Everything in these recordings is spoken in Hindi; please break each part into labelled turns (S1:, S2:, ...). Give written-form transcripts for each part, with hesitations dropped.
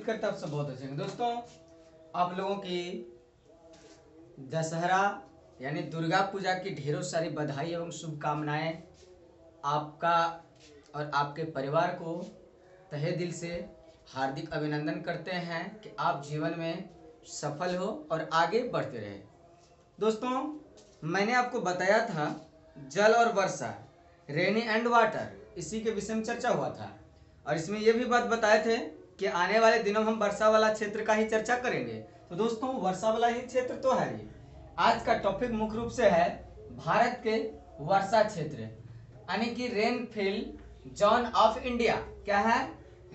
S1: उम्मीद करता हूँ आप सब बहुत अच्छे हैं। दोस्तों, आप लोगों की दशहरा यानी दुर्गा पूजा की ढेरों सारी बधाई एवं शुभकामनाएं आपका और आपके परिवार को तहे दिल से हार्दिक अभिनंदन करते हैं कि आप जीवन में सफल हो और आगे बढ़ते रहे। दोस्तों, मैंने आपको बताया था जल और वर्षा, रेनी एंड वाटर, इसी के विषय में चर्चा हुआ था और इसमें यह भी बात बताए थे कि आने वाले दिनों में हम वर्षा वाला क्षेत्र का ही चर्चा करेंगे। तो दोस्तों, वर्षा वाला ही क्षेत्र तो है ये। आज का टॉपिक मुख्य रूप से है भारत के वर्षा क्षेत्र यानी कि रेनफिल जोन ऑफ इंडिया। क्या है?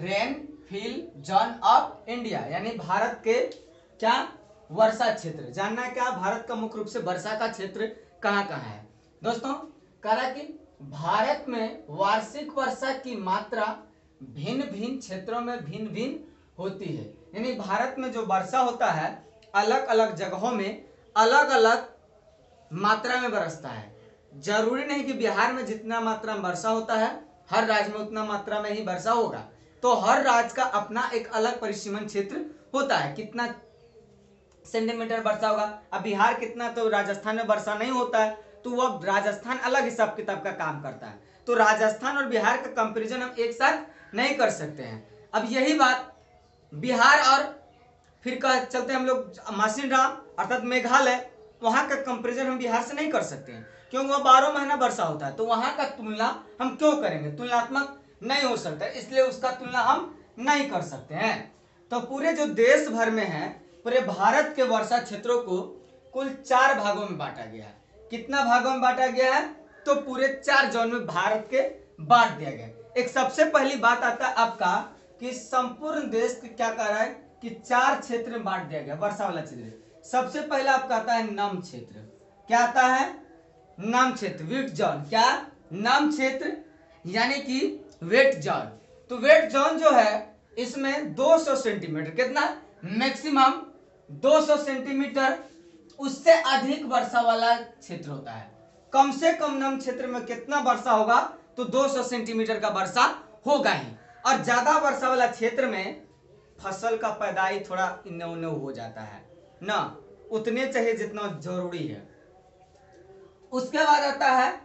S1: रेनफिल जोन ऑफ इंडिया यानी भारत के क्या वर्षा क्षेत्र। जानना है क्या भारत का मुख्य रूप से वर्षा का क्षेत्र कहाँ कहाँ है। दोस्तों, कहा कि भारत में वार्षिक वर्षा की मात्रा भिन्न भिन्न क्षेत्रों में भिन्न भिन्न होती है। यानी भारत में जो वर्षा होता है अलग अलग जगहों में अलग अलग मात्रा में बरसता है। जरूरी नहीं कि बिहार में जितना मात्रा में वर्षा होता है हर राज्य में उतना मात्रा में ही वर्षा होगा। तो हर राज्य का अपना एक अलग परिसीमन क्षेत्र होता है, कितना सेंटीमीटर वर्षा होगा। अब बिहार कितना, तो राजस्थान में वर्षा नहीं होता है, तो वह राजस्थान अलग हिसाब किताब का काम करता है। तो राजस्थान और बिहार का कंपैरिजन हम एक साथ नहीं कर सकते हैं। अब यही बात बिहार और फिर चलते हम लोग मासिनराम अर्थात मेघालय, वहां का कंपैरिजन हम बिहार से नहीं कर सकते हैं क्योंकि वह 12 महीना वर्षा होता है। तो वहां का तुलना हम क्यों करेंगे, तुलनात्मक नहीं हो सकता, इसलिए उसका तुलना हम नहीं कर सकते हैं। तो पूरे जो देश भर में है, पूरे भारत के वर्षा क्षेत्रों को कुल 4 भागों में बांटा गया है। कितना भागों में बांटा गया है? तो पूरे 4 जोन में भारत के बांट दिया गया। एक सबसे पहली बात आता है आपका कि संपूर्ण देश क्या कर रहा है कि 4 क्षेत्र में बांट दिया गया वर्षा वाला क्षेत्र। सबसे पहला आपका आता है नम क्षेत्र। क्या आता है? नम क्षेत्र, वेट जोन। क्या? नम क्षेत्र यानी कि वेट जोन। तो वेट जोन जो है इसमें 200 सेंटीमीटर, कितना मैक्सिमम 200 सेंटीमीटर, उससे अधिक वर्षा वाला क्षेत्र होता है। कम से कम नम क्षेत्र में कितना वर्षा होगा? तो 200 सेंटीमीटर का वर्षा होगा ही। और ज्यादा वर्षा वाला क्षेत्र में फसल का पैदाई थोड़ा इन्ने उन्ने हो जाता है ना, उतने चाहिए जितना जरूरी है। उसके बाद आता है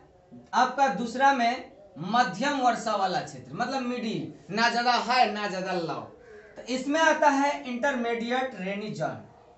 S1: आपका दूसरा में मध्यम वर्षा वाला क्षेत्र, मतलब मिडिल, ना ज्यादा हाई ना ज्यादा लो। तो इसमें आता है इंटरमीडिएट रेनी जोन।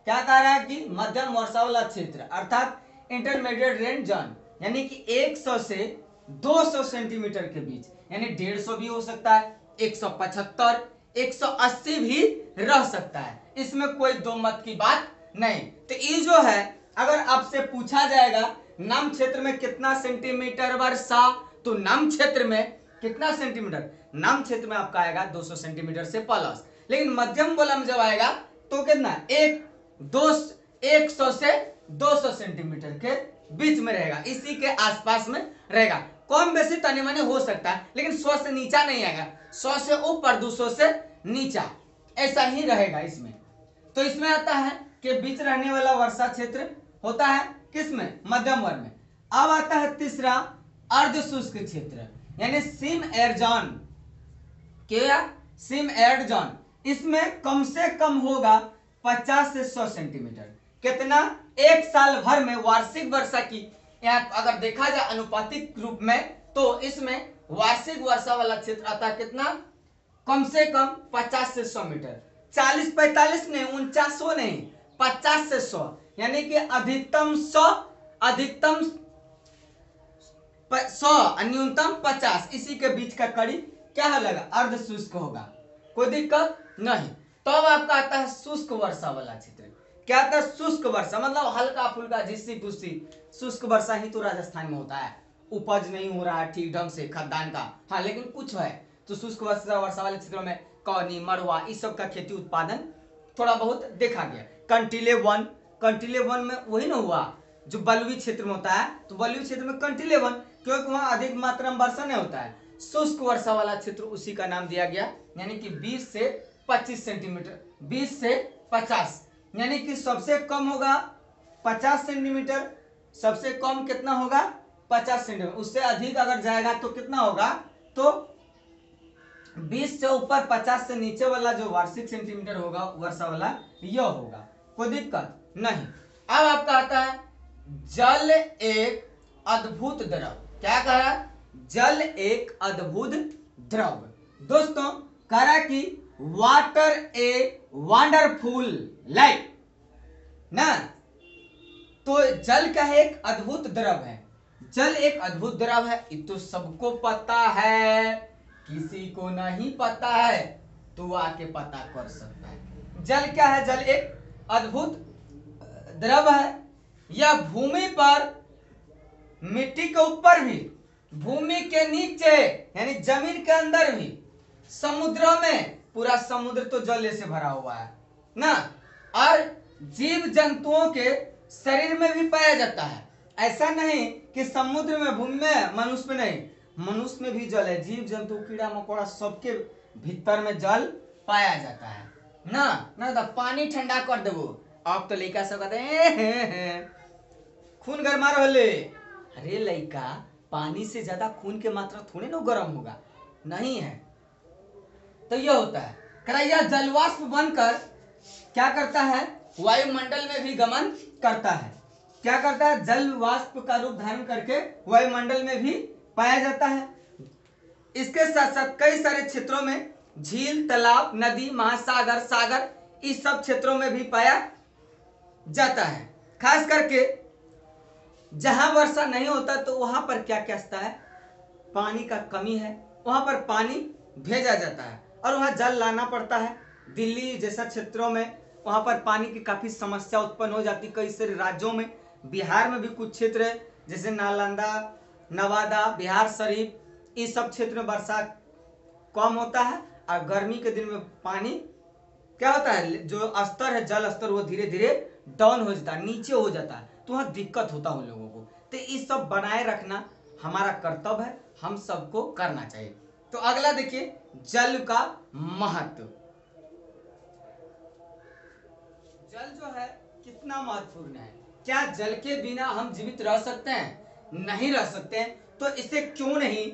S1: क्या कह रहा है कि मध्यम वर्षा वाला क्षेत्र अर्थात इंटरमीडिएट रेन जोन, यानी कि 100 से 200 सेंटीमीटर के बीच, यानी 150 भी हो सकता है, 175, 180 भी रह सकता है। इसमें कोई दो मत की बात नहीं। तो ये जो है अगर आपसे पूछा जाएगा नम क्षेत्र में कितना सेंटीमीटर वर्षा, तो नम क्षेत्र में कितना सेंटीमीटर, नम क्षेत्र में आपका आएगा 200 सेंटीमीटर से प्लस। लेकिन मध्यम बोला में जब आएगा तो कितना 100 से 200 सेंटीमीटर के बीच में रहेगा, इसी के आसपास में रहेगा। कम बेसी तनी मनी हो सकता है लेकिन 100 से नीचा नहीं आएगा, 100 से ऊपर 200 से नीचा, ऐसा ही रहेगा इसमें। तो इसमें आता है कि बीच रहने वाला वर्षा क्षेत्र होता है किसमें? मध्यम वर्ग में। अब आता है तीसरा अर्ध शुष्क क्षेत्र यानी सिम एयर जोन। क्या? SIM air zone. इसमें कम से कम होगा 50 से 100 सेंटीमीटर। कितना? एक साल भर में वार्षिक वर्षा की अगर देखा जाए अनुपातिक रूप में, तो इसमें वार्षिक वर्षा वाला क्षेत्र आता है कितना? कम से कम 50 से 100 मीटर। 40-45 नहीं, 49 नहीं, 50 से 100, यानी कि अधिकतम 100, अधिकतम 100, न्यूनतम 50, इसी के बीच का कड़ी क्या होगा? अर्ध शुष्क होगा, कोई दिक्कत नहीं। तो अब आपका आता है शुष्क वर्षा वाला क्षेत्र। क्या आता है? शुष्क वर्षा मतलब हल्का फुल्का झिस्सी पुस्सी, शुष्क वर्षा ही तो राजस्थान में होता है। उपज नहीं हो रहा है ठीक ढंग से खाद्यान्न का, हाँ, लेकिन कुछ है तो शुष्क वर्षा वाले क्षेत्रों में कौनी, मड़ुआ, इस सब का खेती उत्पादन थोड़ा बहुत देखा गया। कंटिले वन में वही ना हुआ जो बलुई क्षेत्र में होता है, तो बलुई क्षेत्र में कंटिले वन, क्योंकि वहां अधिक मात्रा में वर्षा नहीं होता है। शुष्क वर्षा वाला क्षेत्र उसी का नाम दिया गया, यानी कि 20 से 25 सेंटीमीटर, 20 से 50, यानी कि सबसे कम होगा 50 सेंटीमीटर, सबसे कम कितना होगा? 50 सेंटीमीटर। उससे अधिक अगर जाएगा तो कितना होगा? तो 20 से ऊपर 50 से नीचे वाला जो वार्षिक सेंटीमीटर होगा वर्षा वाला यह होगा, कोई दिक्कत नहीं। अब आपका आता है जल एक अद्भुत द्रव। क्या कहा? जल एक अद्भुत द्रव। दोस्तों कहा कि वाटर ए वंडरफुल लाइफ ना, तो जल का है एक अद्भुत द्रव है। जल एक अद्भुत द्रव है, ये तो सबको पता है, किसी को नहीं पता है तो आके पता कर सकता है। जल क्या है? जल एक अद्भुत द्रव है। यह भूमि पर, मिट्टी के ऊपर भी, भूमि के नीचे यानी जमीन के अंदर भी, समुद्रों में, पूरा समुद्र तो जल से भरा हुआ है ना, और जीव जंतुओं के शरीर में भी पाया जाता है। ऐसा नहीं कि समुद्र में, भूमि में, मनुष्य में नहीं, मनुष्य में भी जल है। जीव जंतु कीड़ा मकोड़ा सबके भीतर में जल पाया जाता है ना। ना तो पानी ठंडा कर देवो, अब तो लड़का सब कहते हैं खून गरमा रहे। अरे लड़का, पानी से ज्यादा खून की मात्रा थोड़ी ना गर्म होगा, नहीं है। तो यह होता है करैया जलवाष्प बनकर क्या करता है? वायुमंडल में भी गमन करता है। क्या करता है? जल वाष्प का रूप धारण करके वायुमंडल में भी पाया जाता है। इसके साथ साथ कई सारे क्षेत्रों में, झील, तालाब, नदी, महासागर, सागर, इस सब क्षेत्रों में भी पाया जाता है। खास करके जहां वर्षा नहीं होता तो वहां पर क्या कहता है? पानी का कमी है, वहां पर पानी भेजा जाता है और वहां जल लाना पड़ता है। दिल्ली जैसा क्षेत्रों में वहां पर पानी की काफी समस्या उत्पन्न हो जाती। कई सारे राज्यों में, बिहार में भी कुछ क्षेत्र है जैसे नालंदा, नवादा, बिहार शरीफ, इस सब क्षेत्र में वर्षा कम होता है और गर्मी के दिन में पानी क्या होता है? जो स्तर है, जल स्तर, वो धीरे धीरे डाउन हो जाता है, नीचे हो जाता है, तो वहां दिक्कत होता है उन लोगों को। तो इस सब बनाए रखना हमारा कर्तव्य है, हम सबको करना चाहिए। तो अगला देखिए, जल का महत्व। जल जो है कितना महत्वपूर्ण है। क्या जल के बिना हम जीवित रह सकते हैं? नहीं रह सकते हैं। तो इसे क्यों नहीं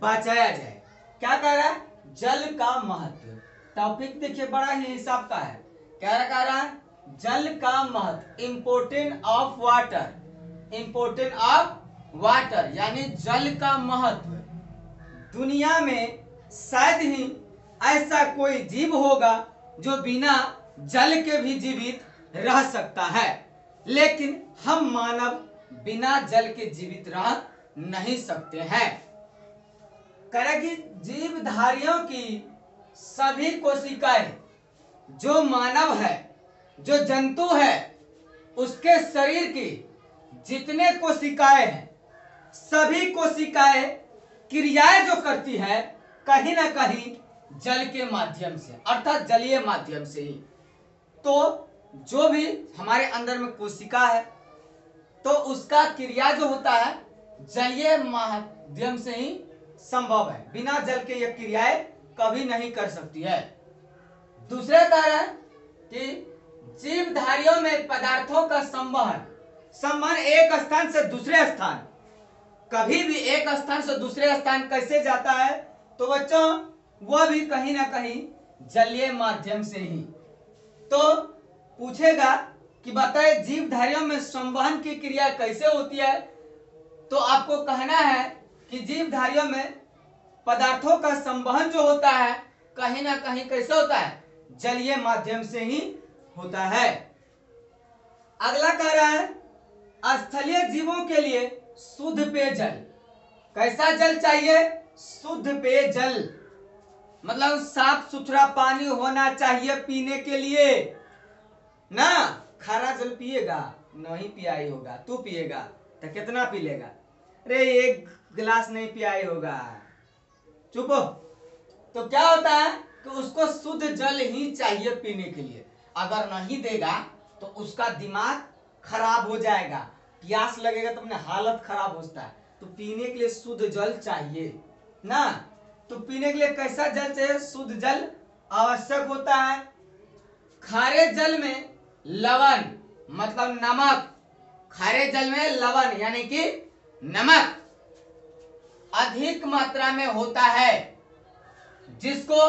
S1: बचाया जाए? क्या कह रहा है? जल का महत्व। टॉपिक देखिए बड़ा ही हिसाब का है। क्या कह रहा है? जल का महत्व, important of water, important of water यानी जल का महत्व। दुनिया में शायद ही ऐसा कोई जीव होगा जो बिना जल के भी जीवित रह सकता है, लेकिन हम मानव बिना जल के जीवित रह नहीं सकते हैं। करेगी जीवधारियों की सभी कोशिकाएं, जो मानव है, जो जंतु है, उसके शरीर की जितने कोशिकाएं हैं, सभी कोशिकाएं क्रियाएं जो करती है कहीं ना कहीं जल के माध्यम से, अर्थात जलीय माध्यम से ही। तो जो भी हमारे अंदर में कोशिका है तो उसका क्रिया जो होता है जलीय माध्यम से ही संभव है। बिना जल के यह क्रियाएं कभी नहीं कर सकती है। दूसरा कारण कि जीवधारियों में पदार्थों का संवहन एक स्थान से दूसरे स्थान, कभी भी एक स्थान से दूसरे स्थान कैसे जाता है? तो बच्चों वह भी कहीं ना कहीं जलीय माध्यम से ही। तो पूछेगा कि बताए जीवधारियों में संवहन की क्रिया कैसे होती है? तो आपको कहना है कि जीवधारियों में पदार्थों का संवहन जो होता है कहीं ना कहीं कैसे होता है? जलीय माध्यम से ही होता है। अगला कह रहा है स्थलीय जीवों के लिए शुद्ध पेयजल। कैसा जल चाहिए? शुद्ध पेयजल, मतलब साफ सुथरा पानी होना चाहिए पीने के लिए ना। खारा जल पिएगा? नहीं पियाई होगा। तू पिएगा तो कितना पी लेगा? अरे एक गिलास नहीं पियाई होगा, चुप हो। तो क्या होता है कि उसको शुद्ध जल ही चाहिए पीने के लिए। अगर नहीं देगा तो उसका दिमाग खराब हो जाएगा, प्यास लगेगा तो अपने हालत खराब होता है। तो पीने के लिए शुद्ध जल चाहिए ना। तो पीने के लिए कैसा जल चाहिए? शुद्ध जल आवश्यक होता है। खारे जल में लवण मतलब नमक, खारे जल में लवण यानी कि नमक अधिक मात्रा में होता है। जिसको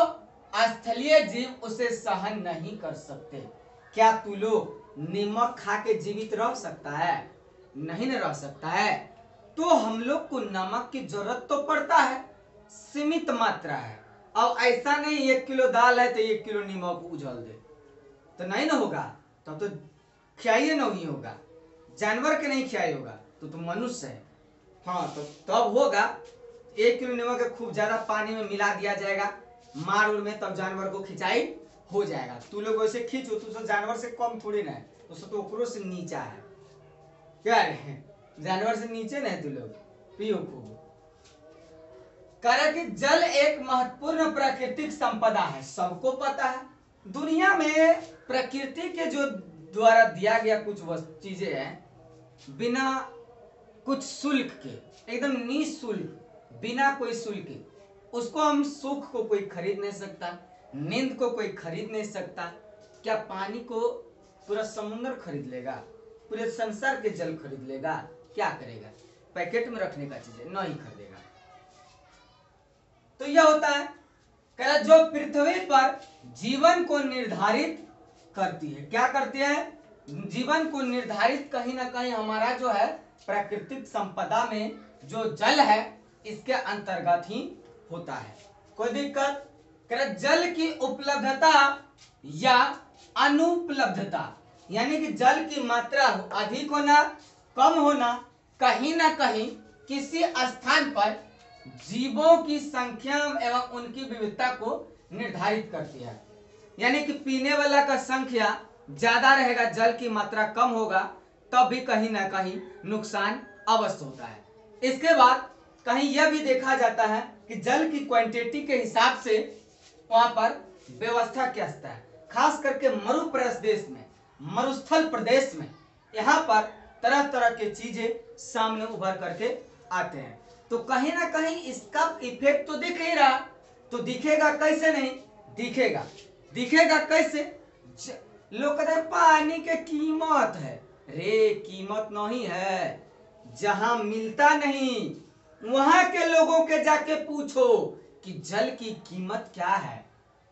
S1: स्थलीय जीव उसे सहन नहीं कर सकते। क्या तू लोग नमक खा के जीवित रह सकता है? नहीं न रह सकता है। तो हम लोग को नमक की जरूरत तो पड़ता है, सीमित मात्रा है। अब ऐसा नहीं 1 किलो दाल है तो 1 किलो नमक उझल दे, तो नहीं ना होगा। तब तो खियाइए नहीं होगा, जानवर के नहीं खियाई होगा, तो मनुष्य है। हाँ, तो तब होगा 1 किलो नमक खूब ज्यादा पानी में मिला दिया जाएगा मार उड़ में, तब जानवर को खिंचाई हो जाएगा। तू लोग वैसे खींचो तो जानवर से कम थोड़ी ना है, तो ओकरो से नीचा है। क्या रे, जानवर से नीचे ना है तू लोग। पियो खूब। कह कि जल एक महत्वपूर्ण प्राकृतिक संपदा है, सबको पता है। दुनिया में प्रकृति के जो द्वारा दिया गया कुछ चीजें हैं, बिना कुछ शुल्क के, एकदम निःशुल्क, बिना कोई शुल्क के, उसको हम सुख को कोई खरीद नहीं सकता, नींद को कोई खरीद नहीं सकता। क्या पानी को पूरा समुद्र खरीद लेगा? पूरे संसार के जल खरीद लेगा? क्या करेगा? पैकेट में रखने का चीज नहीं खरीदेगा। तो यह होता है कह जो पृथ्वी पर जीवन को निर्धारित करती है। क्या करती है? जीवन को निर्धारित कहीं ना कहीं हमारा जो है प्राकृतिक संपदा में जो जल है इसके अंतर्गत ही होता है। कोई दिक्कत? जल की उपलब्धता या अनुपलब्धता, यानी कि जल की मात्रा अधिक होना कम होना कहीं ना कहीं किसी स्थान पर जीवों की संख्या एवं उनकी विविधता को निर्धारित करती है। यानी कि पीने वाला का संख्या ज्यादा रहेगा, जल की मात्रा कम होगा, तब भी कहीं ना कहीं नुकसान अवश्य होता है। इसके बाद कहीं यह भी देखा जाता है कि जल की क्वांटिटी के हिसाब से वहां पर व्यवस्था क्या है, खास करके मरु प्रदेश में, मरुस्थल प्रदेश में, यहाँ पर तरह तरह के चीजें सामने उभर करके आते हैं। तो कहीं ना कहीं इसका इफेक्ट तो दिख ही रहा, तो दिखेगा कैसे नहीं? दिखेगा कैसे? लोग कहते हैं पानी के कीमत है। रे कीमत नहीं है, जहां मिलता नहीं वहां के लोगों के जाके पूछो कि जल की कीमत क्या है।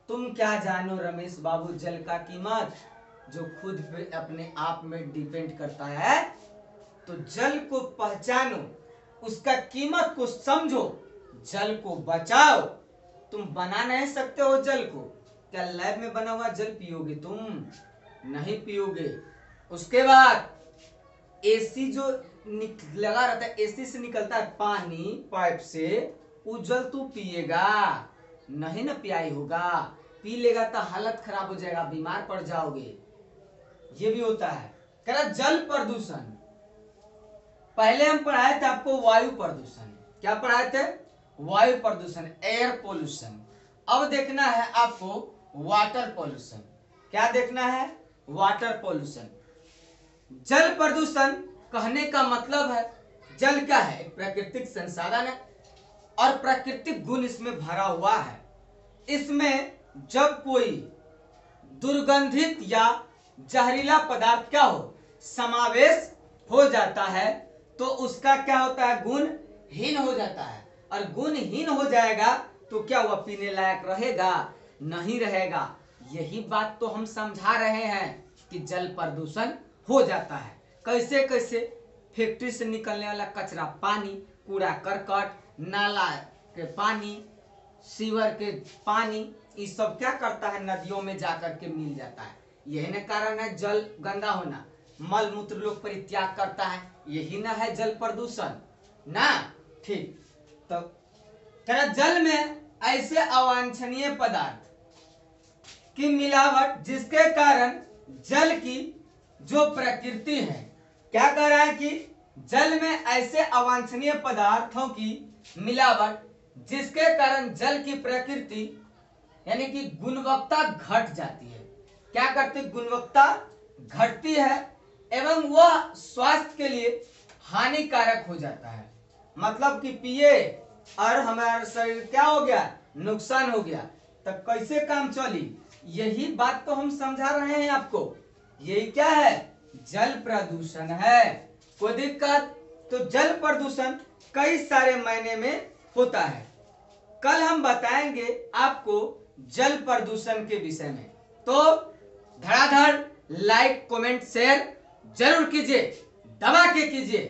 S1: तुम क्या जानो रमेश बाबू जल का कीमत, जो खुद पे अपने आप में डिपेंड करता है। तो जल को पहचानो, उसका कीमत को समझो, जल को बचाओ। तुम बना नहीं सकते हो जल को। क्या लैब में बना हुआ जल पियोगे? तुम नहीं पियोगे। उसके बाद एसी जो लगा रहता है, एसी से निकलता है पानी पाइप से, वो जल तू पिएगा नहीं ना? पियाई होगा, पी लेगा तो हालत खराब हो जाएगा, बीमार पड़ जाओगे। ये भी होता है। कह जल प्रदूषण, पहले हम पढ़ाए थे आपको वायु प्रदूषण। क्या पढ़ाए थे? वायु प्रदूषण, एयर पोल्यूशन। अब देखना है आपको वाटर पोल्यूशन। क्या देखना है? Water pollution. जल प्रदूषण कहने का मतलब है, जल क्या है? एक प्राकृतिक संसाधन है और प्राकृतिक गुण इसमें भरा हुआ है। इसमें जब कोई दुर्गंधित या जहरीला पदार्थ क्या हो समावेश हो जाता है तो उसका क्या होता है? गुणहीन हो जाता है। और गुणहीन हो जाएगा तो क्या हुआ? पीने लायक रहेगा? नहीं रहेगा। यही बात तो हम समझा रहे हैं कि जल प्रदूषण हो जाता है। कैसे कैसे? फैक्ट्री से निकलने वाला कचरा पानी, कूड़ा करकट, नाला के पानी, सीवर के पानी, ये सब क्या करता है? नदियों में जाकर के मिल जाता है। यही न कारण है जल गंदा होना। मल मूत्र लोग परित्याग करता है, यही ना है जल प्रदूषण ना? ठीक। तो जल में ऐसे अवांछनीय पदार्थ की मिलावट जिसके कारण जल की जो प्रकृति है, क्या कह रहा है कि जल में ऐसे अवांछनीय पदार्थों की मिलावट जिसके कारण जल की प्रकृति यानी कि गुणवत्ता घट जाती है। क्या करती? गुणवत्ता घटती है एवं वह स्वास्थ्य के लिए हानिकारक हो जाता है। मतलब कि पिए और हमारा शरीर क्या हो गया? नुकसान हो गया। तब कैसे काम चली? यही बात तो हम समझा रहे हैं आपको। यही क्या है? जल प्रदूषण है। कोई दिक्कत? तो जल प्रदूषण कई सारे मायने में होता है। कल हम बताएंगे आपको जल प्रदूषण के विषय में। तो धड़ाधड़ लाइक कमेंट शेयर जरूर कीजिए, दबा के कीजिए,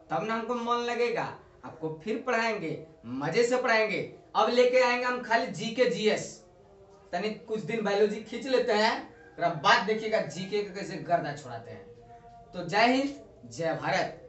S1: तब ना हमको मन लगेगा। आपको फिर पढ़ाएंगे, मजे से पढ़ाएंगे। अब लेके आएंगे हम खाली जीके जीएस, तनी कुछ दिन बायोलॉजी खींच लेते हैं, फिर अब बात देखिएगा जीके का कैसे गर्दा छुड़ाते हैं। तो जय हिंद, जय भारत।